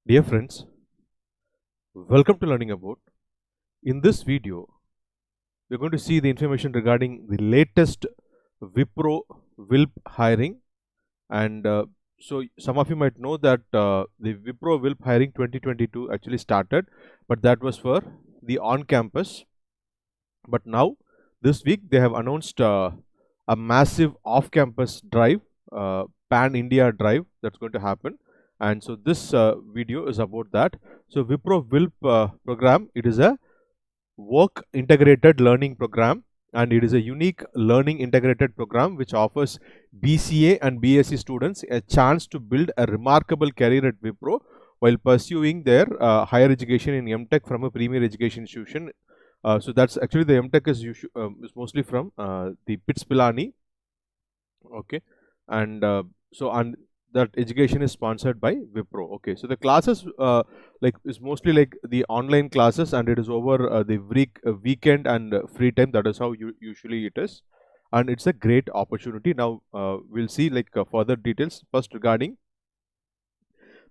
Dear friends, welcome to Learning About. In this video, we're going to see the information regarding the latest Wipro WILP hiring. And so, some of you might know that the Wipro WILP hiring 2022 actually started, but that was for the on campus. But now, this week, they have announced a massive off campus drive, pan India drive that's going to happen. And so, this video is about that. So, Wipro WILP program, it is a work integrated learning program, and it is a unique learning integrated program which offers BCA and BSc students a chance to build a remarkable career at Wipro while pursuing their higher education in MTech from a premier education institution. So that's actually the MTech is mostly from the Pits Pilani, okay, and and that education is sponsored by Wipro. Okay, so the classes like is mostly like the online classes, and it is over the weekend and free time. That is how usually it is, and it's a great opportunity. Now we'll see like further details first regarding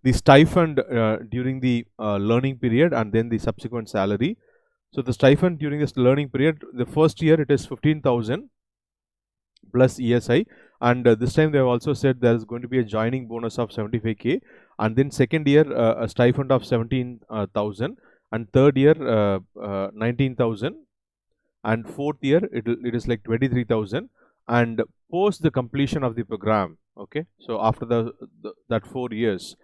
the stipend during the learning period, and then the subsequent salary. So the stipend during this learning period, the first year it is 15,000 plus ESI, and this time they have also said there is going to be a joining bonus of 75k, and then second year a stipend of 17,000, and third year 19,000, and fourth year it is like 23,000, and post the completion of the program. Okay, so after that 4 years,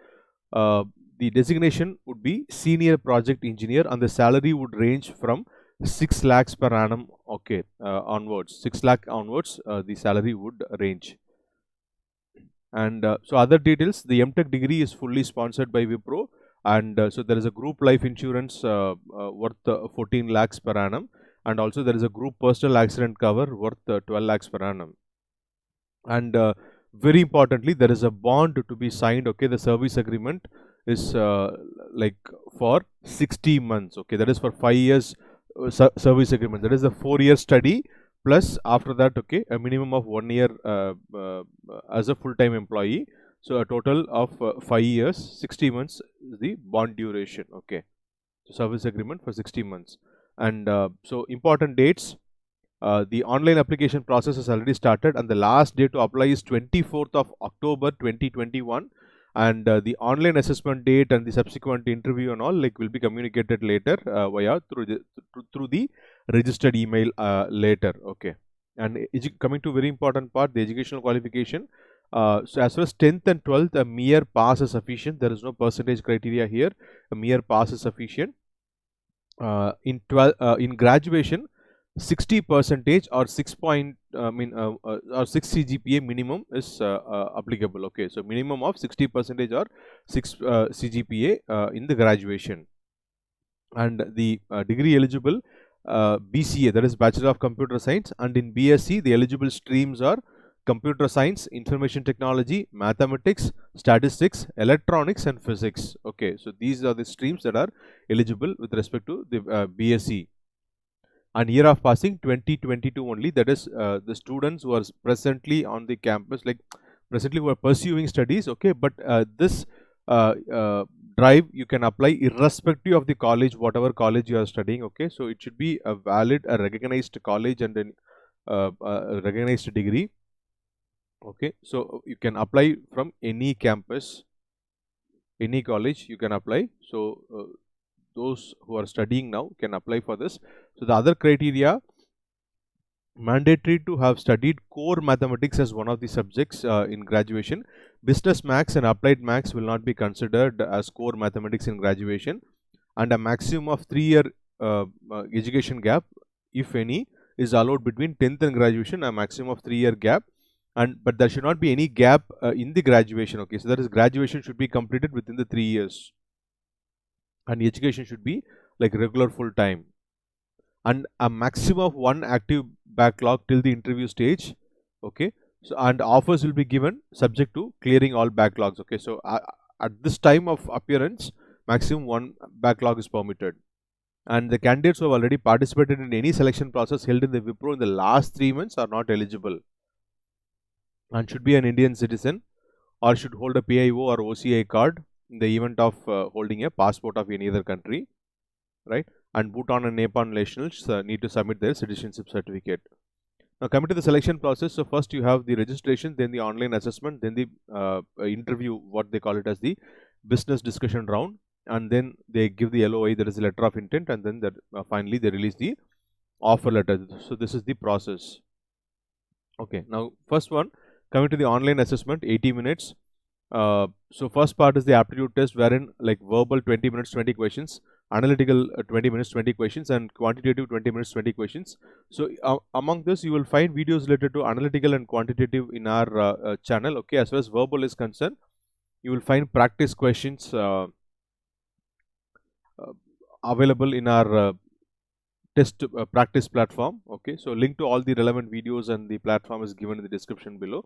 uh, the designation would be senior project engineer, and the salary would range from 6 lakhs per annum, okay, onwards, 6 lakh onwards, the salary would range. And so other details, the MTech degree is fully sponsored by Wipro, and so there is a group life insurance worth 14 lakhs per annum, and also there is a group personal accident cover worth 12 lakhs per annum. And very importantly, there is a bond to be signed. Okay, the service agreement is like for 60 months. Okay, that is for 5 years service agreement. That is a 4-year study plus after that, okay, a minimum of 1 year as a full-time employee. So a total of 5 years, 60 months is the bond duration. Okay, so service agreement for 60 months. And so important dates, the online application process has already started, and the last day to apply is 24th of October 2021, and the online assessment date and the subsequent interview and all like will be communicated later via through the registered email later. Okay, and coming to very important part, the educational qualification. So as far as 10th and 12th, a mere pass is sufficient. There is no percentage criteria here. A mere pass is sufficient. In graduation, 60 percentage or 6 point or 6 CGPA minimum is applicable. Okay, so minimum of 60 percentage or 6 CGPA in the graduation, and the degree eligible BCA, that is Bachelor of Computer Science, and in BSc the eligible streams are computer science, information technology, mathematics, statistics, electronics, and physics. Okay, so these are the streams that are eligible with respect to the BSc. And year of passing 2022 only, that is the students who are presently on the campus, like presently who are pursuing studies. Okay, but this drive you can apply irrespective of the college, whatever college you are studying. Okay, so it should be a valid, a recognized college, and then a recognized degree. Okay, so you can apply from any campus, any college you can apply. So those who are studying now can apply for this. So the other criteria, mandatory to have studied core mathematics as one of the subjects in graduation. Business maths and applied maths will not be considered as core mathematics in graduation, and a maximum of 3-year education gap, if any, is allowed between 10th and graduation, a maximum of 3-year gap. And but there should not be any gap in the graduation. Okay, so that is graduation should be completed within the 3 years, and education should be like regular full time, and a maximum of 1 active backlog till the interview stage. Okay, so and offers will be given subject to clearing all backlogs. Okay, so at this time of appearance, maximum 1 backlog is permitted, and the candidates who have already participated in any selection process held in the Wipro in the last 3 months are not eligible, and should be an Indian citizen or should hold a PIO or OCI card, in the event of holding a passport of any other country, right? And Bhutan and Nepal nationals need to submit their citizenship certificate. Now coming to the selection process, so first you have the registration, then the online assessment, then the interview, what they call it as the business discussion round, and then they give the LOI, that is the letter of intent, and then finally they release the offer letter. So this is the process. Okay, now first one, coming to the online assessment, 80 minutes. So first part is the aptitude test, wherein like verbal 20 minutes 20 questions, analytical 20 minutes 20 questions, and quantitative 20 minutes 20 questions. So among this you will find videos related to analytical and quantitative in our channel. Okay, as far as verbal is concerned, you will find practice questions available in our test practice platform. Okay, so link to all the relevant videos and the platform is given in the description below.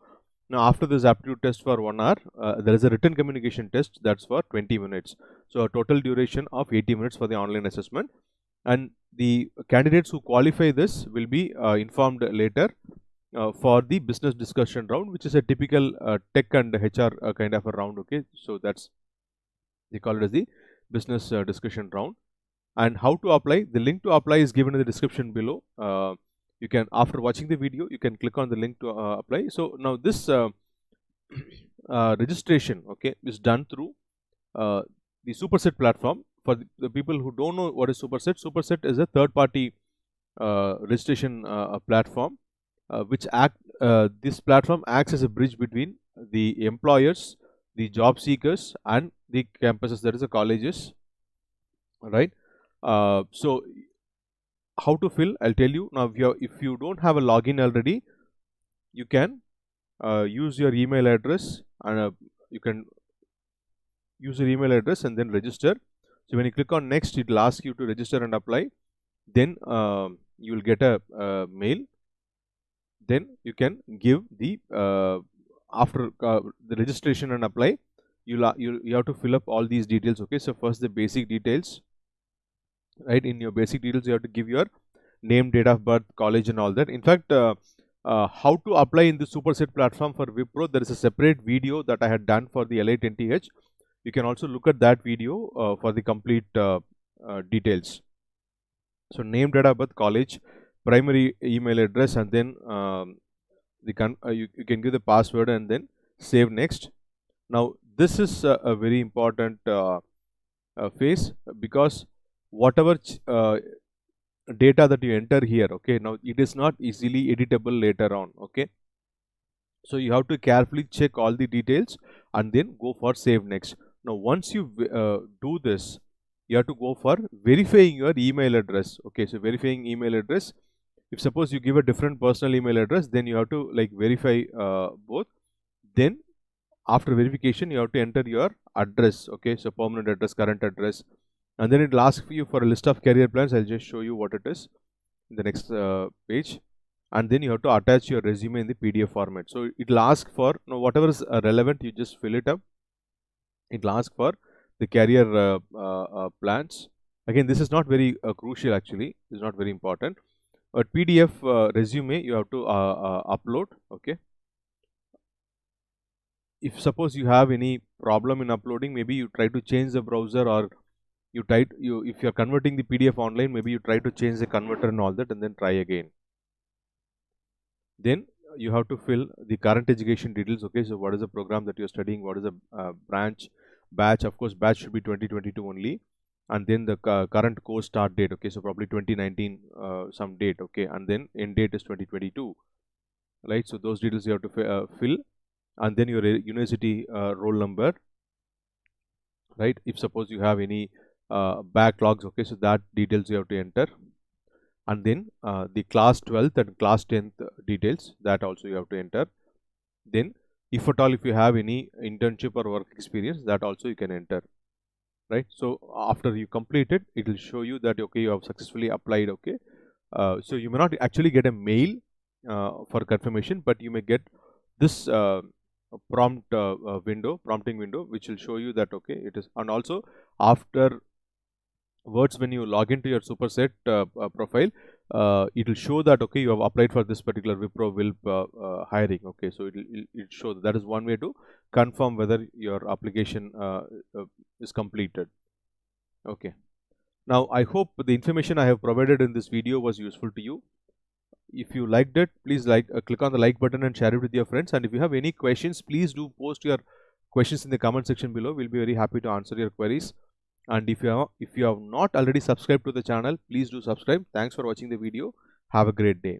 Now after this aptitude test for 1 hour, there is a written communication test that's for 20 minutes. So a total duration of 80 minutes for the online assessment, and the candidates who qualify this will be informed later for the business discussion round, which is a typical tech and HR kind of a round. Okay, so that's, they call it as the business discussion round. And how to apply, the link to apply is given in the description below. You can, after watching the video, you can click on the link to apply. So now this registration, okay, is done through the Superset platform. For the people who don't know what is Superset, Superset is a third party registration platform which this platform acts as a bridge between the employers, the job seekers, and the campuses, that is the colleges, right? So how to fill, I'll tell you now. If you don't have a login already, you can use your email address, and you can use your email address and then register. So when you click on next, it will ask you to register and apply. Then you will get a mail. Then you can give the after the registration and apply, you have to fill up all these details. Okay, so first the basic details, right? In your basic details you have to give your name, date of birth, college, and all that. In fact, how to apply in the Superset platform for Wipro, there is a separate video that I had done for the Elite NTH. You can also look at that video for the complete details. So name, date of birth, college, primary email address, and then you can give the password and then save next. Now this is a very important phase, because whatever data that you enter here, okay, now it is not easily editable later on. Okay, so you have to carefully check all the details and then go for save next. Now once you do this, you have to go for verifying your email address. Okay, so verifying email address, if suppose you give a different personal email address, then you have to like verify both. Then after verification, you have to enter your address. Okay, so permanent address, current address, and then it will ask you for a list of career plans. I'll just show you what it is in the next page. And then you have to attach your resume in the PDF format. So it will ask for, now whatever is relevant, you just fill it up. It will ask for the career plans. Again, this is not very crucial actually, it's not very important. But PDF resume you have to upload. Okay, if suppose you have any problem in uploading, maybe you try to change the browser, or if you're converting the PDF online, maybe you try to change the converter and all that, and then try again. Then you have to fill the current education details. Okay, so what is the program that you're studying, what is the branch, batch, of course batch should be 2022 only, and then the current course start date. Okay, so probably 2019 some date. Okay, and then end date is 2022, right? So those details you have to fill, and then your university roll number, right? If suppose you have any backlogs, okay, so that details you have to enter, and then the class 12th and class 10th details, that also you have to enter. Then if at all if you have any internship or work experience, that also you can enter, right? So after you complete it, it will show you that okay, you have successfully applied. Okay, so you may not actually get a mail for confirmation, but you may get this prompting window, which will show you that okay, it is. And also after words, when you log into your Superset profile, it will show that okay, you have applied for this particular Wipro Wilp hiring. Okay, so it'll show that is one way to confirm whether your application is completed. Okay, now I hope the information I have provided in this video was useful to you. If you liked it, please click on the like button and share it with your friends. And if you have any questions, please do post your questions in the comment section below. We'll be very happy to answer your queries. And if you have not already subscribed to the channel, please do subscribe. Thanks for watching the video. Have a great day.